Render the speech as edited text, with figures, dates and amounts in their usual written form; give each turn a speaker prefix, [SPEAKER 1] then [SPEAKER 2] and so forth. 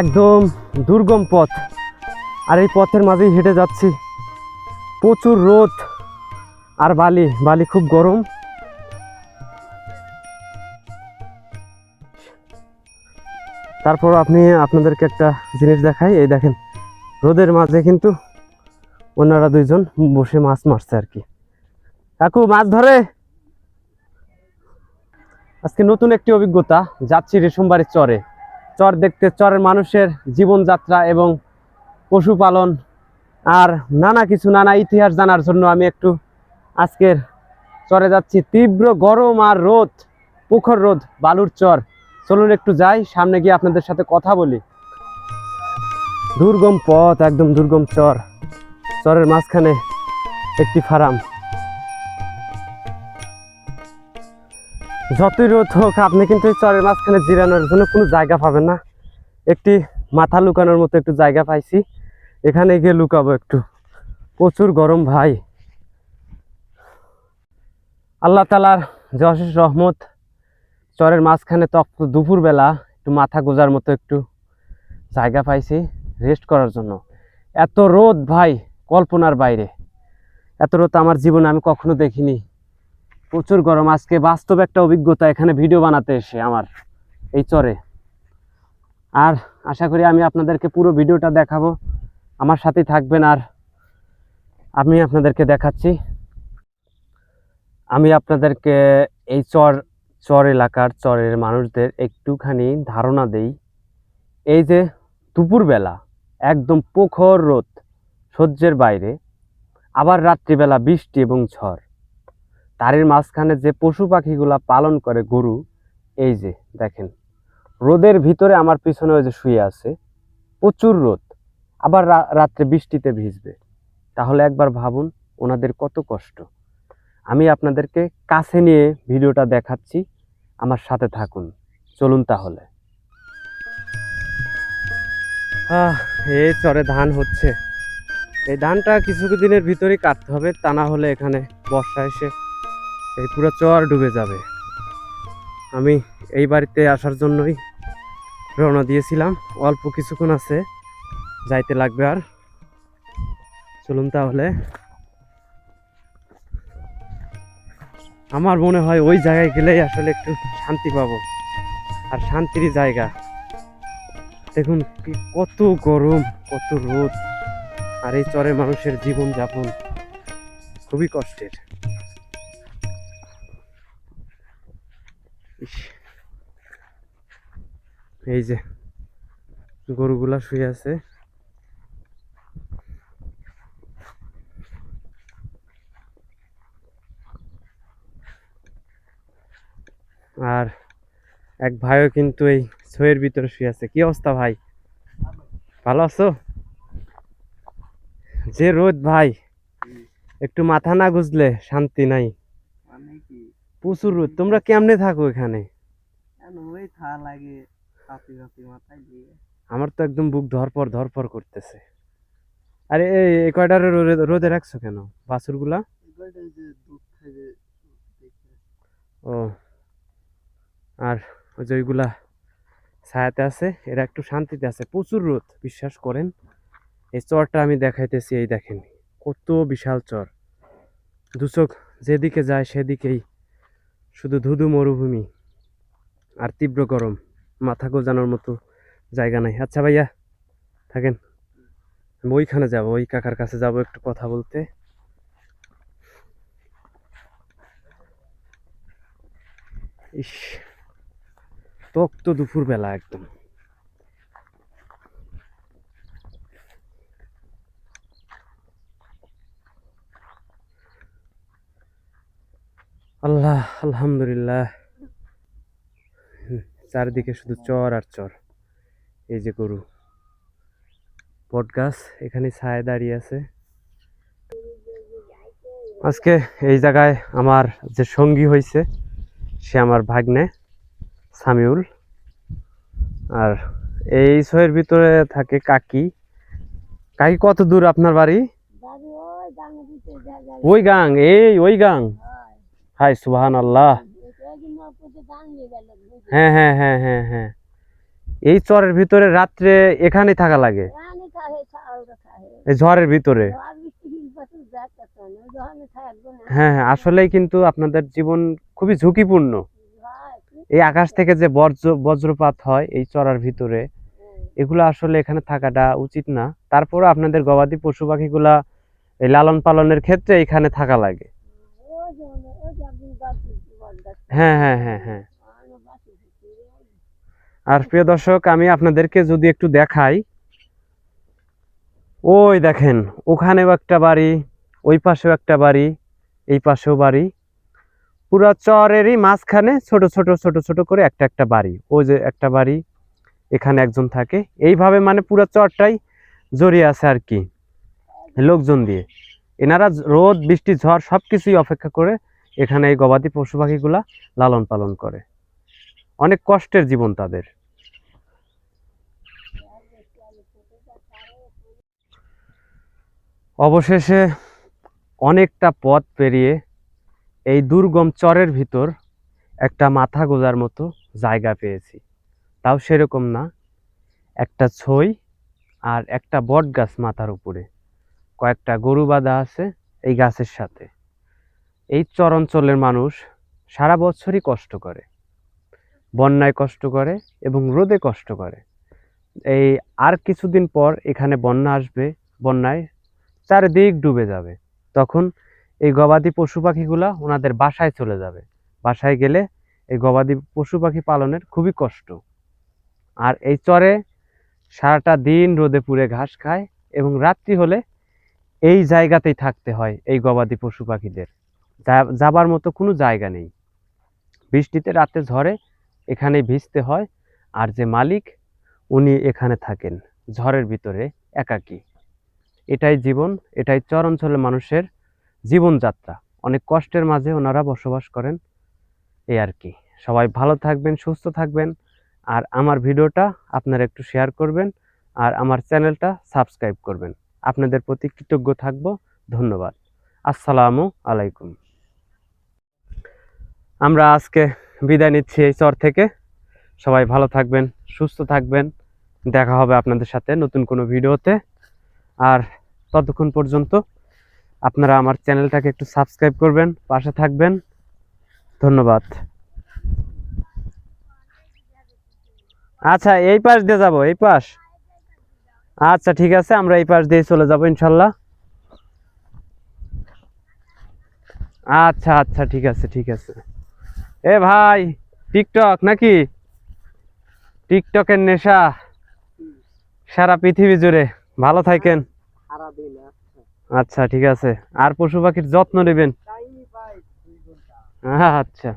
[SPEAKER 1] একদম দুর্গম পথ, আর এই পথের মাঝেই হেঁটে যাচ্ছি। প্রচুর রোদ আর বালি বালি, খুব গরম। তারপর আপনাদেরকে একটা জিনিস দেখাই। এই দেখেন, রোদের মাঝে কিন্তু ওনারা দুইজন বসে মাছ মারছে আর কি। কাকু মাছ ধরে। আজকে নতুন একটি অভিজ্ঞতা, যাচ্ছি রেশমবাড়ির চরে। চর দেখতে, চরের মানুষের জীবনযাত্রা এবং পশুপালন আর নানা কিছু, নানা ইতিহাস জানার জন্য আমি একটু আজকের চরে যাচ্ছি। তীব্র গরম আর রোদ, প্রখর রোদ, বালুর চর। চলুন একটু যাই, সামনে গিয়ে আপনাদের সাথে কথা বলি। দুর্গম পথ, একদম দুর্গম চর। চরের মাঝখানে একটি ফার্ম। যতই রোদ হোক, আপনি কিন্তু এই চরের মাঝখানে জিরানোর জন্য কোনো জায়গা পাবেন না। একটি মাথা লুকানোর মতো একটু জায়গা পাইছি, এখানে গিয়ে লুকাবো একটু। প্রচুর গরম ভাই। আল্লাহ তাআলার যে অশেষ রহমত, চরের মাঝখানে তপ্ত দুপুরবেলা একটু মাথা গোজার মতো একটু জায়গা পাইছি রেস্ট করার জন্য। এত রোদ ভাই, কল্পনার বাইরে। এত রোদ আমার জীবনে আমি কখনো দেখিনি। প্রচুর গরম। আজকে বাস্তব একটা অভিজ্ঞতা এখানে ভিডিও বানাতে এসে আমার এই চরে। আর আশা করি আমি আপনাদেরকে পুরো ভিডিওটা দেখাবো, আমার সাথেই থাকবেন। আর আমি আপনাদেরকে দেখাচ্ছি, আমি আপনাদেরকে এই চর এলাকার চরের মানুষদের একটুখানি ধারণা দেই। এই যে দুপুরবেলা একদম প্রখর রোদ, সহ্যের বাইরে, আবার রাত্রিবেলা বৃষ্টি এবং ঝড়, তারের মাঝখানে যে পশু পাখিগুলা পালন করে গরু, এই যে দেখেন রোদের ভিতরে আমার পিছনে ওই যে শুয়ে আছে, প্রচুর রোদ, আবার রাত্রে বৃষ্টিতে ভিজবে। তাহলে একবার ভাবুন ওনাদের কত কষ্ট। আমি আপনাদেরকে কাছে নিয়ে ভিডিওটা দেখাচ্ছি, আমার সাথে থাকুন। চলুন তাহলে। এই চরে ধান হচ্ছে। এই ধানটা কিছুদিনের ভিতরেই কাটতে হবে, তা না হলে এখানে বর্ষা এসে এই পুরো চর ডুবে যাবে। আমি এই বাড়িতে আসার জন্যই রওনা দিয়েছিলাম, অল্প কিছুক্ষণ আছে, যাইতে লাগবে আর। চলুন তাহলে। আমার মনে হয় ওই জায়গায় গেলেই আসলে একটু শান্তি পাবো, আর শান্তির জায়গা। দেখুন কত গরম, কত রোদ, আর এই চরের মানুষের জীবন যাপন খুবই কষ্টের। এই যে গরুগুলা শুয়ে আছে, আর এক ভাইও কিন্তু এই ছয়ের ভিতরে শুয়ে আছে। কি অবস্থা ভাই, ভালো আছো? যে রোদ ভাই, একটু মাথা না গুজলে শান্তি নাই। প্রচুর রোদ। তোমরা কেমনে থাকো এখানে? আমার তো একদম বুক ধরপর করতেছে। আরে এই কয়টা রোদে রাখছো কেন বাছুর গুলা? ও, আর ওই যে ওইগুলা ছায়াতে আছে, এরা একটু শান্তিতে আছে। প্রচুর রোদ, বিশ্বাস করেন। এই চরটা আমি দেখাইতেছি, এই দেখেন কত বিশাল চর। দুচোখ যেদিকে যায় সেদিকেই শুধু ধুধু মরুভূমি আর তীব্র গরম, মাথা গোজানোর মতো জায়গা নাই। আচ্ছা ভাইয়া থাকেন, আমি ওইখানে যাবো, ওই কাকার কাছে যাব একটু কথা বলতে। ইস, তক্ত দুপুর বেলা একদম। আল্লাহ, আলহামদুলিল্লাহ। চারিদিকে শুধু চর আর চর। এই যে গরু, বট গাছ, এখানে ছায়া দাঁড়িয়ে আছে। আজকে এই জায়গায় আমার যে সঙ্গী হয়েছে, সে আমার ভাগ্নে সামিউল। আর এই ছয়ের ভিতরে থাকে কাকি। কাকি কত দূর আপনার বাড়ি? ওই গাং, ওই গাং। হাই সুবহান আল্লাহ। হ্যাঁ হ্যাঁ হ্যাঁ হ্যাঁ হ্যাঁ, এই চরের ভিতরে রাত্রে এখানেই থাকা লাগে এই ঝড়ের ভিতরে। হ্যাঁ হ্যাঁ, আসলেই কিন্তু আপনাদের জীবন খুবই ঝুঁকিপূর্ণ। এই আকাশ থেকে যে বজ্রপাত হয় এই চরার ভিতরে, এগুলো আসলে এখানে থাকাটা উচিত না। তারপরে আপনাদের গবাদি পশু পাখিগুলা এই লালন পালনের ক্ষেত্রে এখানে থাকা লাগে। হ্যাঁ হ্যাঁ হ্যাঁ হ্যাঁ। আর প্রিয় দর্শক, আমি আপনাদেরকে যদি একটু দেখাই, ওই দেখেন ওখানেও একটা বাড়ি, ওই পাশেও একটা বাড়ি, এই পাশেও বাড়ি, পুরো চরেরই মাঝখানে ছোট ছোট ছোট ছোট করে একটা একটা বাড়ি। ওই যে একটা বাড়ি, এখানে একজন থাকে। এইভাবে মানে পুরো চরটাই জড়িয়ে আছে আর কি লোকজন দিয়ে। এনারা রোদ বৃষ্টি ঝড় সবকিছুই অপেক্ষা করে এখানে এই গবাদি পশু পাখিগুলা লালন পালন করে। অনেক কষ্টের জীবন তাদের। অবশেষে অনেকটা পথ পেরিয়ে এই দুর্গম চরের ভিতর একটা মাথা গোজার মতো জায়গা পেয়েছি। তাও সেরকম না, একটা ছই আর একটা বট গাছ মাথার উপরে, কয়েকটা গরু বাঁধা আছে এই গাছের সাথে। এই চর অঞ্চলের মানুষ সারা বছরই কষ্ট করে, বন্যায় কষ্ট করে এবং রোদে কষ্ট করে। এই আর কিছুদিন পর এখানে বন্যা আসবে, বন্যায় চারিদিক ডুবে যাবে। তখন এই গবাদি পশু পাখিগুলা ওনাদের বাসায় চলে যাবে। বাসায় গেলে এই গবাদি পশু পাখি পালনের খুবই কষ্ট। আর এই চরে সারাটা দিন রোদে পুড়ে ঘাস খায় এবং রাত্রি হলে এই জায়গাতেই থাকতে হয় এই গবাদি পশু পাখিদের। যাবার মতো কোনো জায়গা নেই। বৃষ্টিতে রাতে ঝড়ে এখানেই ভিজতে হয়। আর যে মালিক, উনি এখানে থাকেন ঝড়ের ভিতরে একাকী। এটাই জীবন, এটাই চর অঞ্চলের মানুষের জীবনযাত্রা। অনেক কষ্টের মাঝে ওনারা বসবাস করেন, এই আর কি। সবাই ভালো থাকবেন, সুস্থ থাকবেন। আর আমার ভিডিওটা আপনারা একটু শেয়ার করবেন আর আমার চ্যানেলটা সাবস্ক্রাইব করবেন। আপনাদের প্রতি কৃতজ্ঞ থাকব। ধন্যবাদ। আসসালামু আলাইকুম। আমরা আজকে বিদায় নিচ্ছি এই চর থেকে। সবাই ভালো থাকবেন, সুস্থ থাকবেন। দেখা হবে আপনাদের সাথে নতুন কোনো ভিডিওতে। আর ততক্ষণ পর্যন্ত আপনারা আমার চ্যানেলটাকে একটু সাবস্ক্রাইব করবেন, পাশে থাকবেন। ধন্যবাদ। আচ্ছা, এই পাশ দিয়ে যাব, এই পাশ। আচ্ছা ঠিক আছে, আমরা এই পাশ দিয়ে চলে যাব ইনশাল্লাহ। আচ্ছা আচ্ছা, ঠিক আছে ঠিক আছে। এ ভাই, টিকটক নাকি? টিকটকের নেশা সারা পৃথিবী জুড়ে। ভালো থাকেন। আচ্ছা ঠিক আছে। আর পশু পাখির যত্ন নেবেন। আচ্ছা।